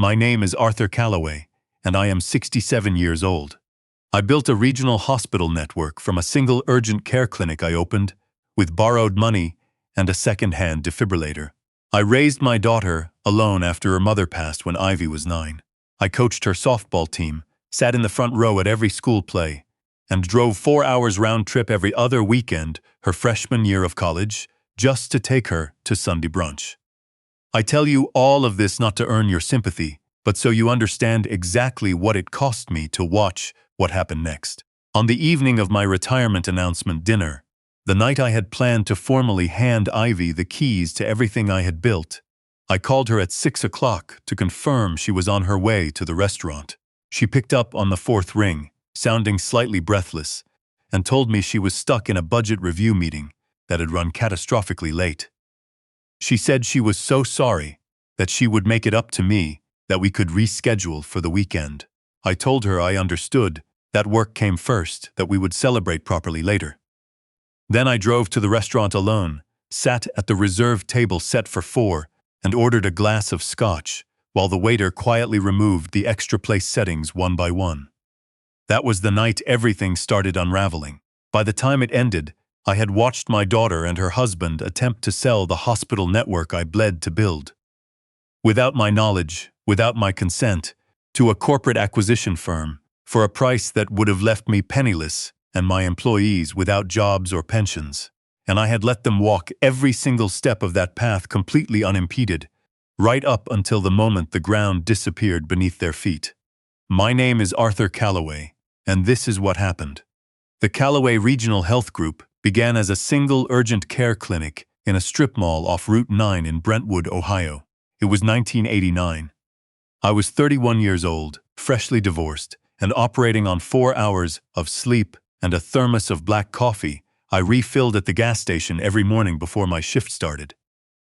My name is Arthur Calloway, and I am 67 years old. I built a regional hospital network from a single urgent care clinic I opened, with borrowed money and a second-hand defibrillator. I raised my daughter alone after her mother passed when Ivy was 9. I coached her softball team, sat in the front row at every school play, and drove 4 hours round trip every other weekend her freshman year of college just to take her to Sunday brunch. I tell you all of this not to earn your sympathy, but so you understand exactly what it cost me to watch what happened next. On the evening of my retirement announcement dinner, the night I had planned to formally hand Ivy the keys to everything I had built, I called her at 6 o'clock to confirm she was on her way to the restaurant. She picked up on the fourth ring, sounding slightly breathless, and told me she was stuck in a budget review meeting that had run catastrophically late. She said she was so sorry that she would make it up to me that we could reschedule for the weekend. I told her I understood that work came first, that we would celebrate properly later. Then I drove to the restaurant alone, sat at the reserved table set for 4, and ordered a glass of scotch, while the waiter quietly removed the extra place settings one by one. That was the night everything started unraveling. By the time it ended, I had watched my daughter and her husband attempt to sell the hospital network I bled to build. Without my knowledge, without my consent, to a corporate acquisition firm, for a price that would have left me penniless and my employees without jobs or pensions. And I had let them walk every single step of that path completely unimpeded, right up until the moment the ground disappeared beneath their feet. My name is Arthur Calloway, and this is what happened. The Calloway Regional Health Group began as a single urgent care clinic in a strip mall off Route 9 in Brentwood, Ohio. It was 1989. I was 31 years old, freshly divorced, and operating on 4 hours of sleep and a thermos of black coffee I refilled at the gas station every morning before my shift started.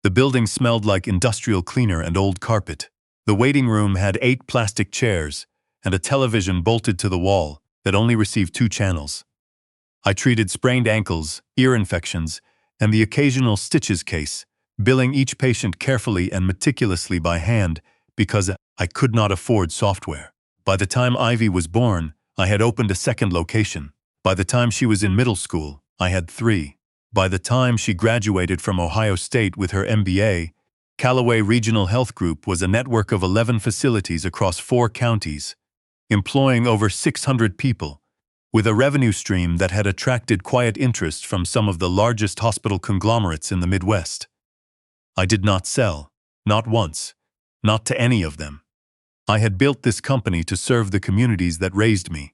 The building smelled like industrial cleaner and old carpet. The waiting room had 8 plastic chairs and a television bolted to the wall that only received 2 channels. I treated sprained ankles, ear infections, and the occasional stitches case, billing each patient carefully and meticulously by hand because I could not afford software. By the time Ivy was born, I had opened a second location. By the time she was in middle school, I had 3. By the time she graduated from Ohio State with her MBA, Calloway Regional Health Group was a network of 11 facilities across 4 counties, employing over 600 people, with a revenue stream that had attracted quiet interest from some of the largest hospital conglomerates in the Midwest. I did not sell, not once, not to any of them. I had built this company to serve the communities that raised me,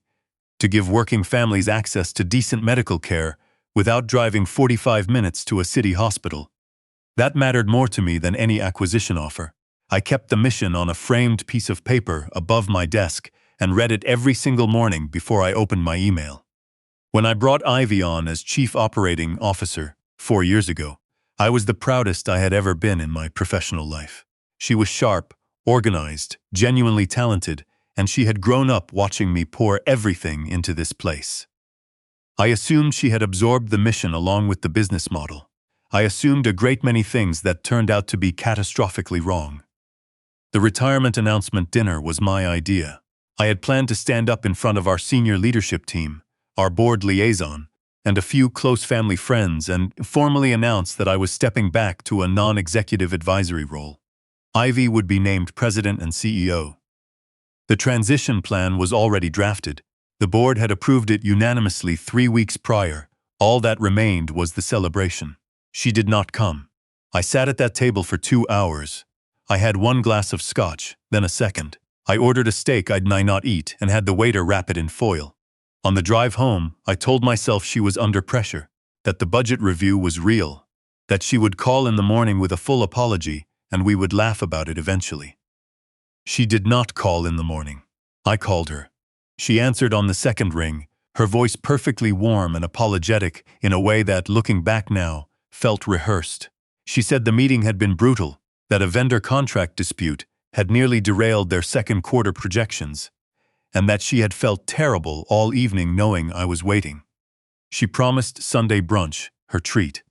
to give working families access to decent medical care without driving 45 minutes to a city hospital. That mattered more to me than any acquisition offer. I kept the mission on a framed piece of paper above my desk and read it every single morning before I opened my email. When I brought Ivy on as Chief Operating Officer 4 years ago, I was the proudest I had ever been in my professional life. She was sharp, organized, genuinely talented, and she had grown up watching me pour everything into this place. I assumed she had absorbed the mission along with the business model. I assumed a great many things that turned out to be catastrophically wrong. The retirement announcement dinner was my idea. I had planned to stand up in front of our senior leadership team, our board liaison, and a few close family friends and formally announce that I was stepping back to a non-executive advisory role. Ivy would be named president and CEO. The transition plan was already drafted. The board had approved it unanimously 3 weeks prior. All that remained was the celebration. She did not come. I sat at that table for 2 hours. I had 1 glass of scotch, then a second. I ordered a steak I'd not eat and had the waiter wrap it in foil. On the drive home, I told myself she was under pressure, that the budget review was real, that she would call in the morning with a full apology and we would laugh about it eventually. She did not call in the morning. I called her. She answered on the second ring, her voice perfectly warm and apologetic in a way that, looking back now, felt rehearsed. She said the meeting had been brutal, that a vendor contract dispute had nearly derailed their second quarter projections, and that she had felt terrible all evening knowing I was waiting. She promised Sunday brunch, her treat.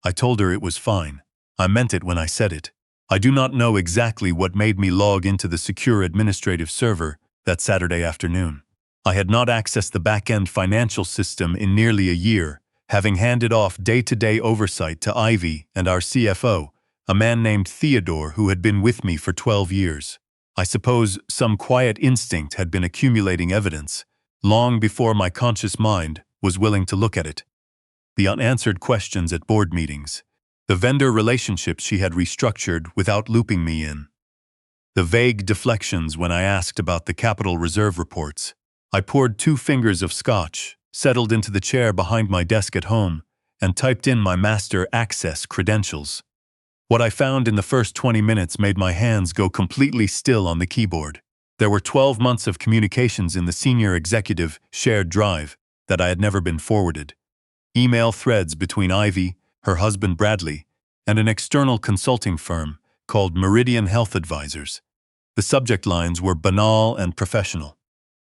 I told her it was fine. I meant it when I said it. I do not know exactly what made me log into the secure administrative server that Saturday afternoon. I had not accessed the back-end financial system in nearly a year, having handed off day-to-day oversight to Ivy and our CFO, a man named Theodore who had been with me for 12 years. I suppose some quiet instinct had been accumulating evidence, long before my conscious mind was willing to look at it. The unanswered questions at board meetings, the vendor relationships she had restructured without looping me in, the vague deflections when I asked about the Capital Reserve reports. I poured 2 fingers of scotch, settled into the chair behind my desk at home, and typed in my master access credentials. What I found in the first 20 minutes made my hands go completely still on the keyboard. There were 12 months of communications in the senior executive shared drive that I had never been forwarded. Email threads between Ivy, her husband Bradley, and an external consulting firm called Meridian Health Advisors. The subject lines were banal and professional.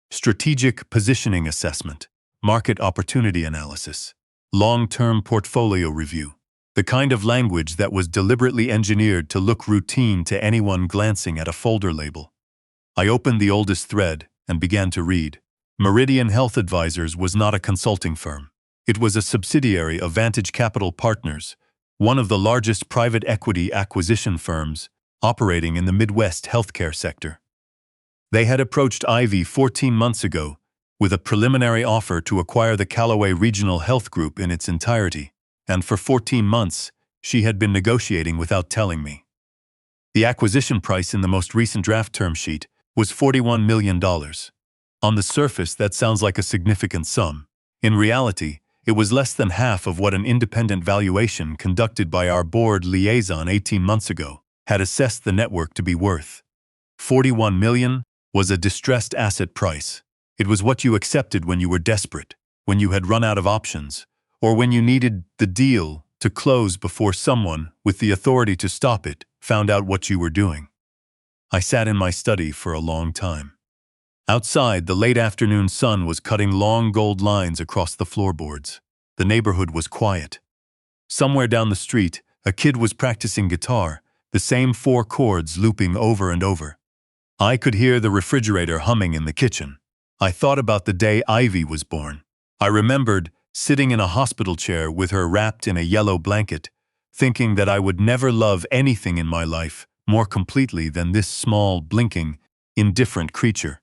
Strategic positioning assessment, market opportunity analysis, long-term portfolio review. The kind of language that was deliberately engineered to look routine to anyone glancing at a folder label. I opened the oldest thread and began to read. Meridian Health Advisors was not a consulting firm. It was a subsidiary of Vantage Capital Partners, one of the largest private equity acquisition firms operating in the Midwest healthcare sector. They had approached Ivy 14 months ago with a preliminary offer to acquire the Calloway Regional Health Group in its entirety, and for 14 months, she had been negotiating without telling me. The acquisition price in the most recent draft term sheet was $41 million. On the surface, that sounds like a significant sum. In reality, it was less than half of what an independent valuation conducted by our board liaison 18 months ago had assessed the network to be worth. $41 million was a distressed asset price. It was what you accepted when you were desperate, when you had run out of options, or when you needed the deal to close before someone with the authority to stop it found out what you were doing. I sat in my study for a long time. Outside, the late afternoon sun was cutting long gold lines across the floorboards. The neighborhood was quiet. Somewhere down the street, a kid was practicing guitar, the same 4 chords looping over and over. I could hear the refrigerator humming in the kitchen. I thought about the day Ivy was born. I remembered sitting in a hospital chair with her wrapped in a yellow blanket, thinking that I would never love anything in my life more completely than this small, blinking, indifferent creature.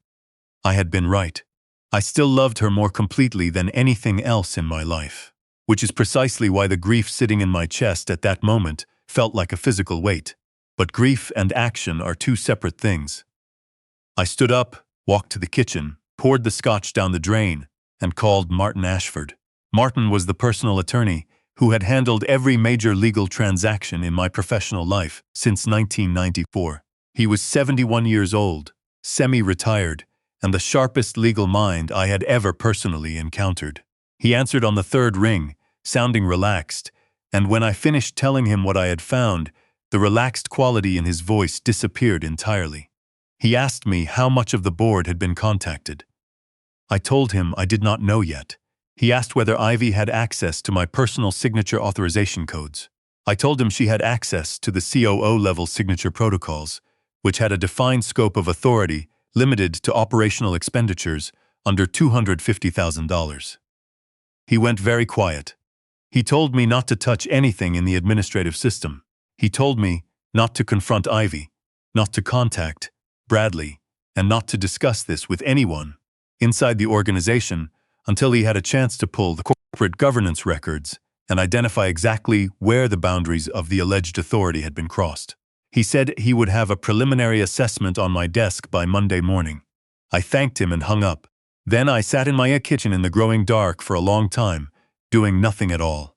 I had been right. I still loved her more completely than anything else in my life, which is precisely why the grief sitting in my chest at that moment felt like a physical weight. But grief and action are 2 separate things. I stood up, walked to the kitchen, poured the scotch down the drain, and called Martin Ashford. Martin was the personal attorney who had handled every major legal transaction in my professional life since 1994. He was 71 years old, semi-retired, and the sharpest legal mind I had ever personally encountered. He answered on the 3rd ring, sounding relaxed, and when I finished telling him what I had found, the relaxed quality in his voice disappeared entirely. He asked me how much of the board had been contacted. I told him I did not know yet. He asked whether Ivy had access to my personal signature authorization codes. I told him she had access to the COO-level signature protocols, which had a defined scope of authority limited to operational expenditures under $250,000. He went very quiet. He told me not to touch anything in the administrative system. He told me not to confront Ivy, not to contact Bradley, and not to discuss this with anyone inside the organization until he had a chance to pull the corporate governance records and identify exactly where the boundaries of the alleged authority had been crossed. He said he would have a preliminary assessment on my desk by Monday morning. I thanked him and hung up. Then I sat in my kitchen in the growing dark for a long time, doing nothing at all.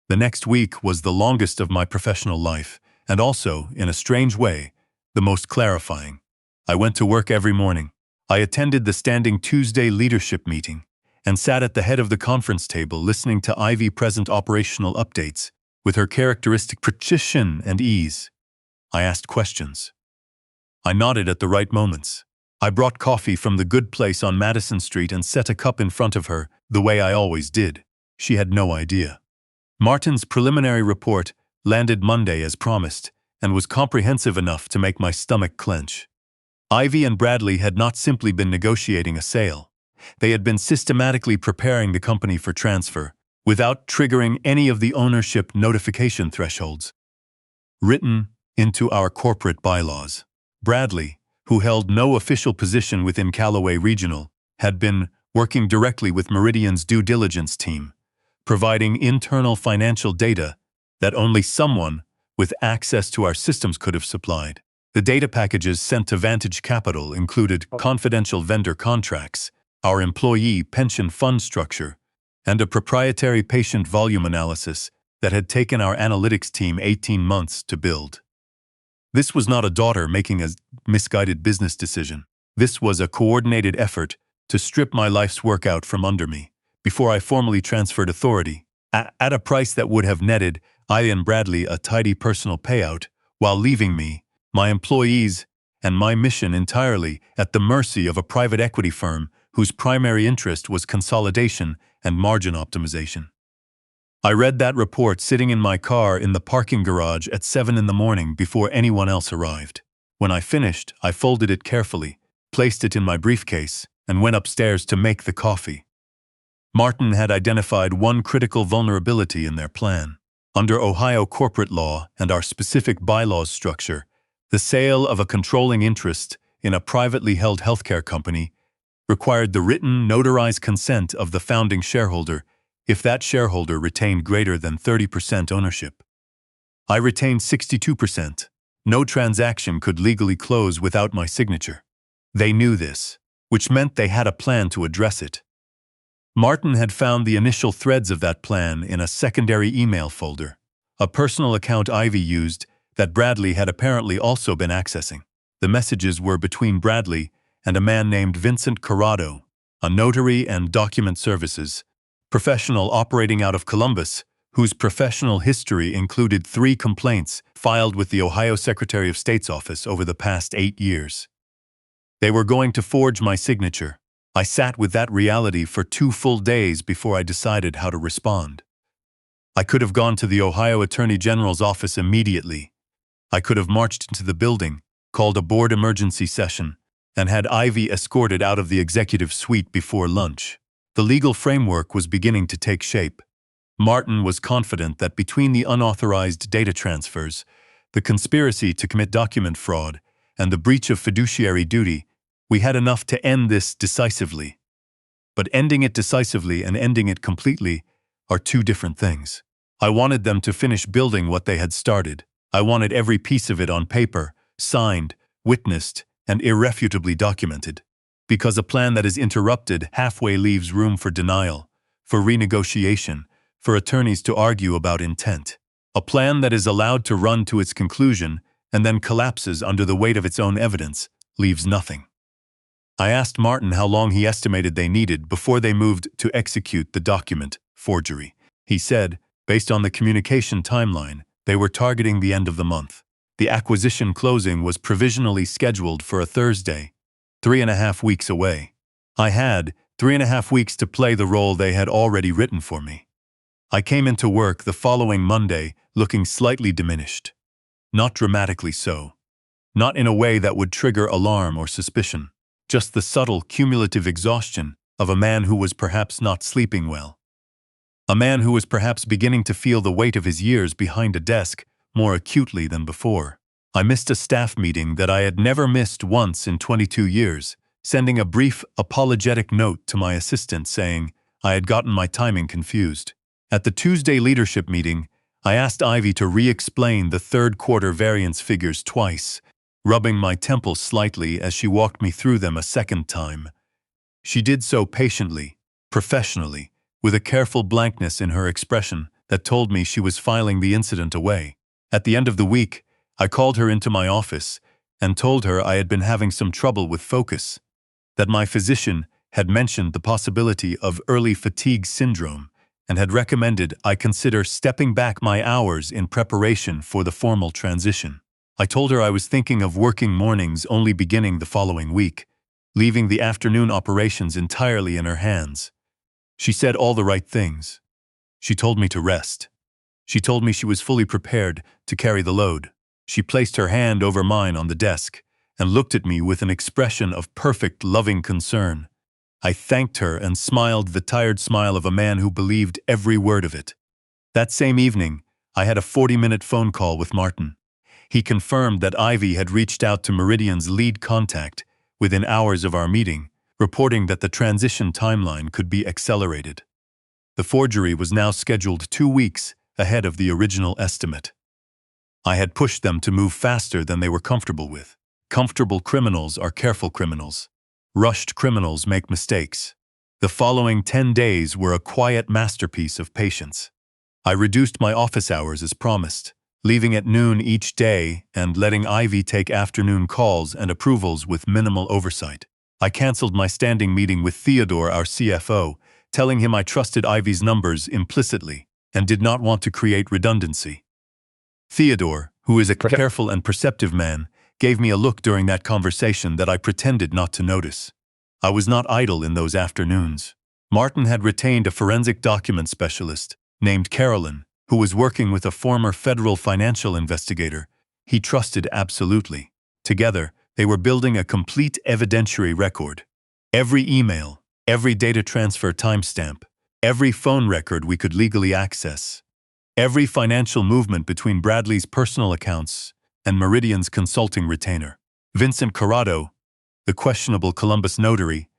The next week was the longest of my professional life, and also, in a strange way, the most clarifying. I went to work every morning. I attended the standing Tuesday leadership meeting and sat at the head of the conference table listening to Ivy present operational updates with her characteristic precision and ease. I asked questions. I nodded at the right moments. I brought coffee from the good place on Madison Street and set a cup in front of her the way I always did. She had no idea. Martin's preliminary report landed Monday as promised, and was comprehensive enough to make my stomach clench. Ivy and Bradley had not simply been negotiating a sale. They had been systematically preparing the company for transfer, without triggering any of the ownership notification thresholds written into our corporate bylaws. Bradley, who held no official position within Calloway Regional, had been working directly with Meridian's due diligence team, providing internal financial data that only someone with access to our systems could have supplied. The data packages sent to Vantage Capital included confidential vendor contracts, our employee pension fund structure, and a proprietary patient volume analysis that had taken our analytics team 18 months to build. This was not a daughter making a misguided business decision. This was a coordinated effort to strip my life's work out from under me before I formally transferred authority, at a price that would have netted I and Bradley a tidy personal payout, while leaving me, my employees, and my mission entirely at the mercy of a private equity firm whose primary interest was consolidation and margin optimization. I read that report sitting in my car in the parking garage at 7 in the morning before anyone else arrived. When I finished, I folded it carefully, placed it in my briefcase, and went upstairs to make the coffee. Martin had identified one critical vulnerability in their plan. Under Ohio corporate law and our specific bylaws structure, the sale of a controlling interest in a privately held healthcare company required the written, notarized consent of the founding shareholder if that shareholder retained greater than 30% ownership. I retained 62%. No transaction could legally close without my signature. They knew this, which meant they had a plan to address it. Martin had found the initial threads of that plan in a secondary email folder, a personal account Ivy used that Bradley had apparently also been accessing. The messages were between Bradley and a man named Vincent Corrado, a notary and document services professional operating out of Columbus, whose professional history included 3 complaints filed with the Ohio Secretary of State's office over the past 8 years. They were going to forge my signature. I sat with that reality for 2 full days before I decided how to respond. I could have gone to the Ohio Attorney General's office immediately. I could have marched into the building, called a board emergency session, and had Ivy escorted out of the executive suite before lunch. The legal framework was beginning to take shape. Martin was confident that between the unauthorized data transfers, the conspiracy to commit document fraud, and the breach of fiduciary duty, we had enough to end this decisively. But ending it decisively and ending it completely are 2 different things. I wanted them to finish building what they had started. I wanted every piece of it on paper, signed, witnessed, and irrefutably documented. Because a plan that is interrupted halfway leaves room for denial, for renegotiation, for attorneys to argue about intent. A plan that is allowed to run to its conclusion and then collapses under the weight of its own evidence leaves nothing. I asked Martin how long he estimated they needed before they moved to execute the document forgery. He said, based on the communication timeline, they were targeting the end of the month. The acquisition closing was provisionally scheduled for a Thursday, 3.5 weeks away. I had 3.5 weeks to play the role they had already written for me. I came into work the following Monday looking slightly diminished. Not dramatically so. Not in a way that would trigger alarm or suspicion. Just the subtle, cumulative exhaustion of a man who was perhaps not sleeping well. A man who was perhaps beginning to feel the weight of his years behind a desk more acutely than before. I missed a staff meeting that I had never missed once in 22 years, sending a brief, apologetic note to my assistant saying I had gotten my timing confused. At the Tuesday leadership meeting, I asked Ivy to re-explain the 3rd quarter variance figures twice, rubbing my temples slightly as she walked me through them a second time. She did so patiently, professionally, with a careful blankness in her expression that told me she was filing the incident away. At the end of the week, I called her into my office and told her I had been having some trouble with focus, that my physician had mentioned the possibility of early fatigue syndrome and had recommended I consider stepping back my hours in preparation for the formal transition. I told her I was thinking of working mornings only beginning the following week, leaving the afternoon operations entirely in her hands. She said all the right things. She told me to rest. She told me she was fully prepared to carry the load. She placed her hand over mine on the desk and looked at me with an expression of perfect, loving concern. I thanked her and smiled the tired smile of a man who believed every word of it. That same evening, I had a 40-minute phone call with Martin. He confirmed that Ivy had reached out to Meridian's lead contact within hours of our meeting, reporting that the transition timeline could be accelerated. The forgery was now scheduled 2 weeks ahead of the original estimate. I had pushed them to move faster than they were comfortable with. Comfortable criminals are careful criminals. Rushed criminals make mistakes. The following 10 days were a quiet masterpiece of patience. I reduced my office hours as promised, leaving at noon each day and letting Ivy take afternoon calls and approvals with minimal oversight. I canceled my standing meeting with Theodore, our CFO, telling him I trusted Ivy's numbers implicitly and did not want to create redundancy. Theodore, who is a careful and perceptive man, gave me a look during that conversation that I pretended not to notice. I was not idle in those afternoons. Martin had retained a forensic document specialist named Carolyn, who was working with a former federal financial investigator he trusted absolutely. Together, they were building a complete evidentiary record. Every email, every data transfer timestamp, every phone record we could legally access, every financial movement between Bradley's personal accounts and Meridian's consulting retainer. Vincent Corrado, the questionable Columbus notary,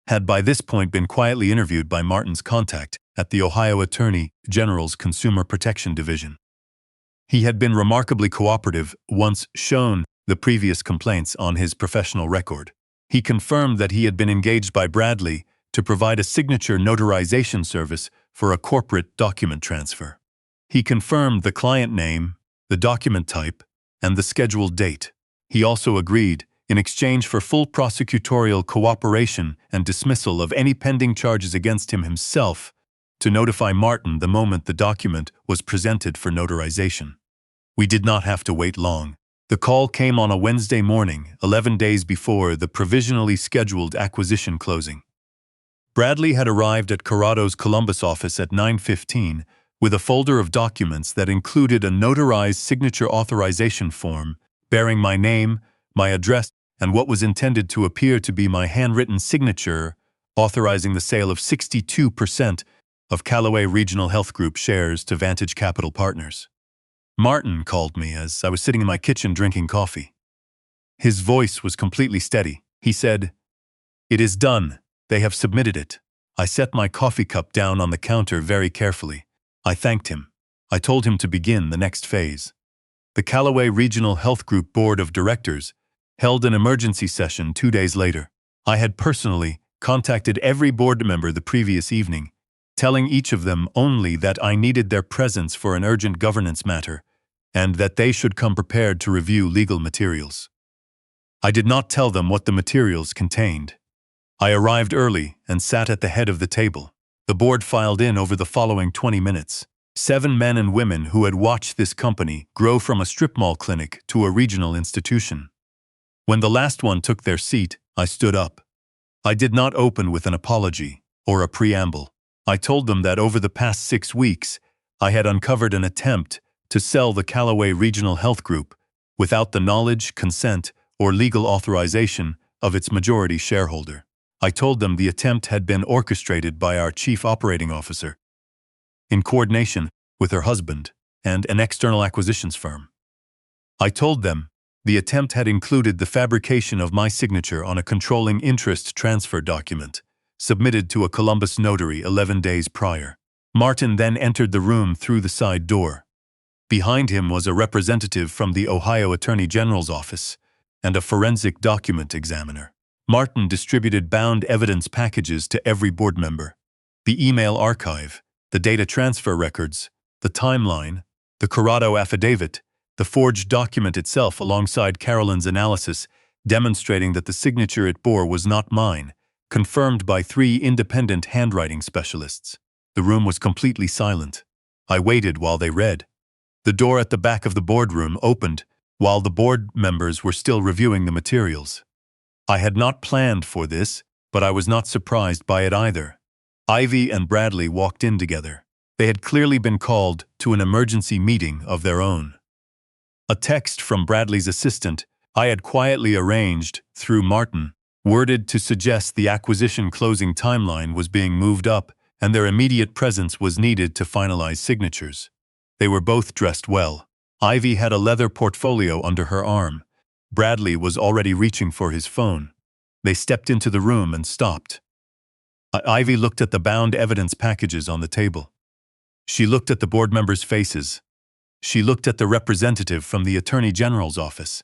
had by this point been quietly interviewed by Martin's contact at the Ohio Attorney General's Consumer Protection Division. He had been remarkably cooperative once shown the previous complaints on his professional record. He confirmed that he had been engaged by Bradley to provide a signature notarization service for a corporate document transfer. He confirmed the client name, the document type, and the scheduled date. He also agreed, in exchange for full prosecutorial cooperation and dismissal of any pending charges against him himself, to notify Martin the moment the document was presented for notarization. We did not have to wait long. The call came on a Wednesday morning, 11 days before the provisionally scheduled acquisition closing. Bradley had arrived at Corrado's Columbus office at 9:15 with a folder of documents that included a notarized signature authorization form bearing my name, my address, and what was intended to appear to be my handwritten signature, authorizing the sale of 62% of Calloway Regional Health Group shares to Vantage Capital Partners. Martin called me as I was sitting in my kitchen drinking coffee. His voice was completely steady. He said, "It is done. They have submitted it." I set my coffee cup down on the counter very carefully. I thanked him. I told him to begin the next phase. The Calloway Regional Health Group Board of Directors held an emergency session 2 days later. I had personally contacted every board member the previous evening, telling each of them only that I needed their presence for an urgent governance matter and that they should come prepared to review legal materials. I did not tell them what the materials contained. I arrived early and sat at the head of the table. The board filed in over the following 20 minutes. 7 men and women who had watched this company grow from a strip mall clinic to a regional institution. When the last one took their seat, I stood up. I did not open with an apology or a preamble. I told them that over the past 6 weeks, I had uncovered an attempt to sell the Calloway Regional Health Group without the knowledge, consent, or legal authorization of its majority shareholder. I told them the attempt had been orchestrated by our chief operating officer, in coordination with her husband and an external acquisitions firm. I told them the attempt had included the fabrication of my signature on a controlling interest transfer document, submitted to a Columbus notary 11 days prior. Martin then entered the room through the side door. Behind him was a representative from the Ohio Attorney General's office and a forensic document examiner. Martin distributed bound evidence packages to every board member. The email archive, the data transfer records, the timeline, the Corrado affidavit, the forged document itself alongside Carolyn's analysis demonstrating that the signature it bore was not mine, confirmed by 3 independent handwriting specialists. The room was completely silent. I waited while they read. The door at the back of the boardroom opened while the board members were still reviewing the materials. I had not planned for this, but I was not surprised by it either. Ivy and Bradley walked in together. They had clearly been called to an emergency meeting of their own. A text from Bradley's assistant I had quietly arranged through Martin, worded to suggest the acquisition closing timeline was being moved up and their immediate presence was needed to finalize signatures. They were both dressed well. Ivy had a leather portfolio under her arm. Bradley was already reaching for his phone. They stepped into the room and stopped. Ivy looked at the bound evidence packages on the table. She looked at the board members' faces. She looked at the representative from the Attorney General's office.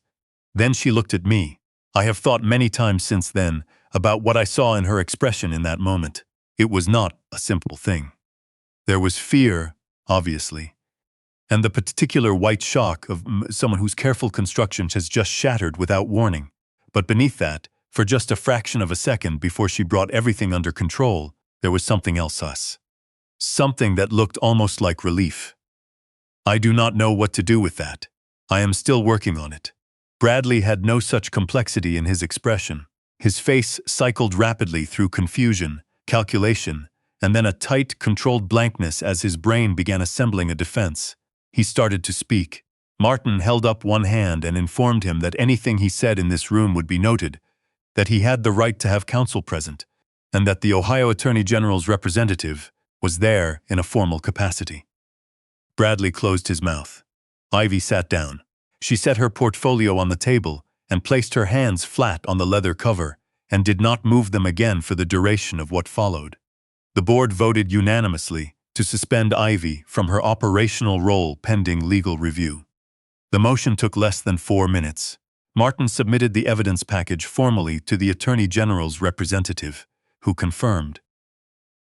Then she looked at me. I have thought many times since then about what I saw in her expression in that moment. It was not a simple thing. There was fear, obviously, and the particular white shock of someone whose careful construction has just shattered without warning. But beneath that, for just a fraction of a second before she brought everything under control, there was something else. Something that looked almost like relief. I do not know what to do with that. I am still working on it. Bradley had no such complexity in his expression. His face cycled rapidly through confusion, calculation, and then a tight, controlled blankness as his brain began assembling a defense. He started to speak. Martin held up one hand and informed him that anything he said in this room would be noted, that he had the right to have counsel present, and that the Ohio Attorney General's representative was there in a formal capacity. Bradley closed his mouth. Ivy sat down. She set her portfolio on the table and placed her hands flat on the leather cover and did not move them again for the duration of what followed. The board voted unanimously to suspend Ivy from her operational role pending legal review. The motion took less than 4 minutes. Martin submitted the evidence package formally to the Attorney General's representative, who confirmed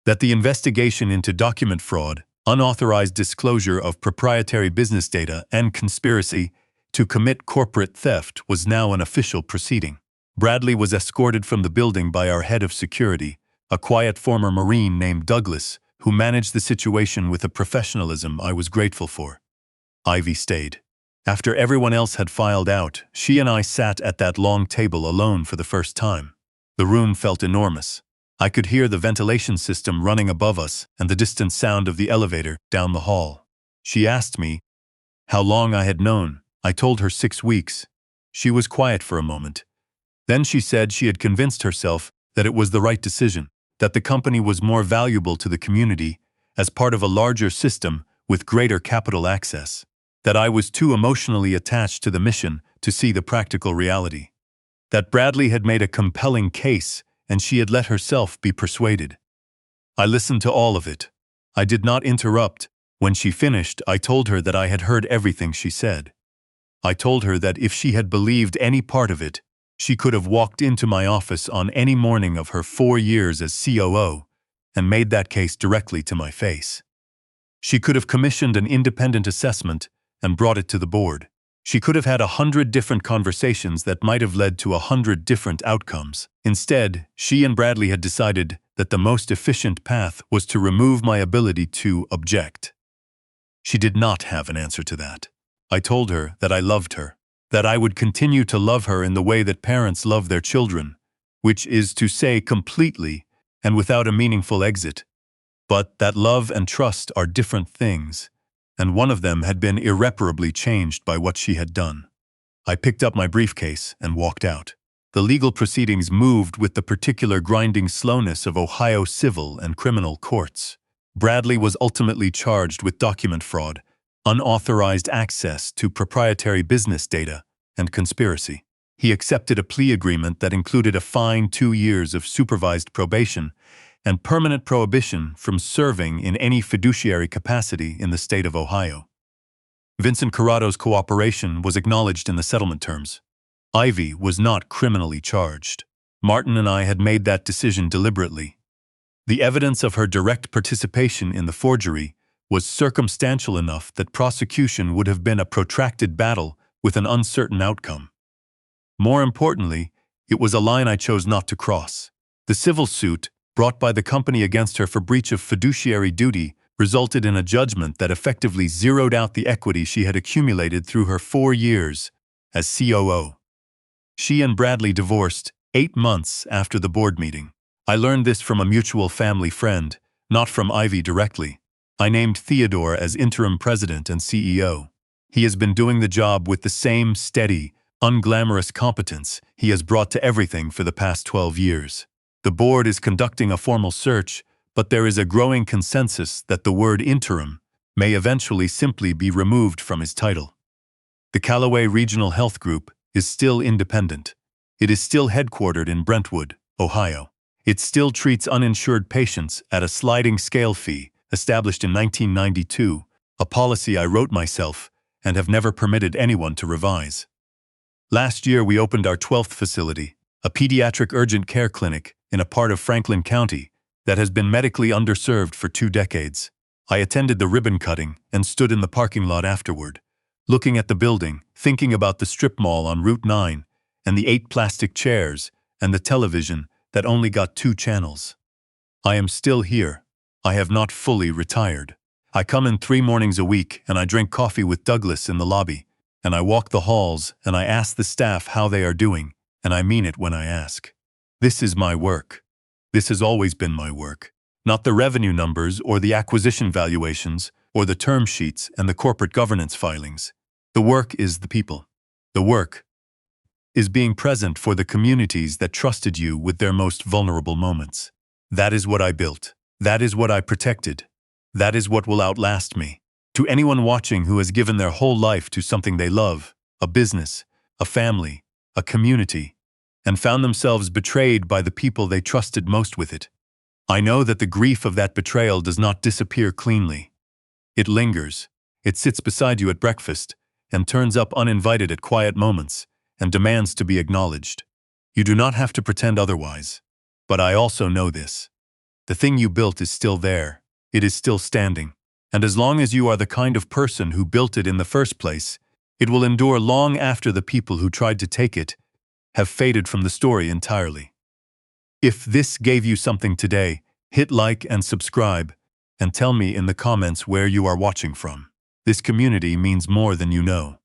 that the investigation into document fraud, unauthorized disclosure of proprietary business data, and conspiracy to commit corporate theft was now an official proceeding. Bradley was escorted from the building by our head of security, a quiet former Marine named Douglas, who managed the situation with a professionalism I was grateful for. Ivy stayed. After everyone else had filed out, she and I sat at that long table alone for the first time. The room felt enormous. I could hear the ventilation system running above us and the distant sound of the elevator down the hall. She asked me how long I had known. I told her 6 weeks. She was quiet for a moment. Then she said she had convinced herself that it was the right decision, that the company was more valuable to the community as part of a larger system with greater capital access, that I was too emotionally attached to the mission to see the practical reality, that Bradley had made a compelling case and she had let herself be persuaded. I listened to all of it. I did not interrupt. When she finished, I told her that I had heard everything she said. I told her that if she had believed any part of it, she could have walked into my office on any morning of her 4 years as COO and made that case directly to my face. She could have commissioned an independent assessment and brought it to the board. She could have had 100 different conversations that might have led to 100 different outcomes. Instead, she and Bradley had decided that the most efficient path was to remove my ability to object. She did not have an answer to that. I told her that I loved her, that I would continue to love her in the way that parents love their children, which is to say completely and without a meaningful exit, but that love and trust are different things, and one of them had been irreparably changed by what she had done. I picked up my briefcase and walked out. The legal proceedings moved with the particular grinding slowness of Ohio civil and criminal courts. Bradley was ultimately charged with document fraud, unauthorized access to proprietary business data, and conspiracy. He accepted a plea agreement that included a fine, 2 years of supervised probation, and permanent prohibition from serving in any fiduciary capacity in the state of Ohio. Vincent Corrado's cooperation was acknowledged in the settlement terms. Ivy was not criminally charged. Martin and I had made that decision deliberately. The evidence of her direct participation in the forgery was circumstantial enough that prosecution would have been a protracted battle with an uncertain outcome. More importantly, it was a line I chose not to cross. The civil suit brought by the company against her for breach of fiduciary duty resulted in a judgment that effectively zeroed out the equity she had accumulated through her 4 years as COO. She and Bradley divorced 8 months after the board meeting. I learned this from a mutual family friend, not from Ivy directly. I named Theodore as interim president and CEO. He has been doing the job with the same steady, unglamorous competence he has brought to everything for the past 12 years. The board is conducting a formal search, but there is a growing consensus that the word interim may eventually simply be removed from his title. The Calloway Regional Health Group is still independent. It is still headquartered in Brentwood, Ohio. It still treats uninsured patients at a sliding scale fee established in 1992, a policy I wrote myself and have never permitted anyone to revise. Last year we opened our 12th facility, a pediatric urgent care clinic in a part of Franklin County that has been medically underserved for 2 decades. I attended the ribbon cutting and stood in the parking lot afterward, looking at the building, thinking about the strip mall on Route 9 and the 8 plastic chairs and the television that only got 2 channels. I am still here. I have not fully retired. I come in 3 mornings a week and I drink coffee with Douglas in the lobby, and I walk the halls and I ask the staff how they are doing, and I mean it when I ask. This is my work. This has always been my work. Not the revenue numbers or the acquisition valuations or the term sheets and the corporate governance filings. The work is the people. The work is being present for the communities that trusted you with their most vulnerable moments. That is what I built. That is what I protected. That is what will outlast me. To anyone watching who has given their whole life to something they love, a business, a family, a community, and found themselves betrayed by the people they trusted most with it, I know that the grief of that betrayal does not disappear cleanly. It lingers. It sits beside you at breakfast and turns up uninvited at quiet moments and demands to be acknowledged. You do not have to pretend otherwise. But I also know this. The thing you built is still there. It is still standing. And as long as you are the kind of person who built it in the first place, it will endure long after the people who tried to take it have faded from the story entirely. If this gave you something today, hit like and subscribe, and tell me in the comments where you are watching from. This community means more than you know.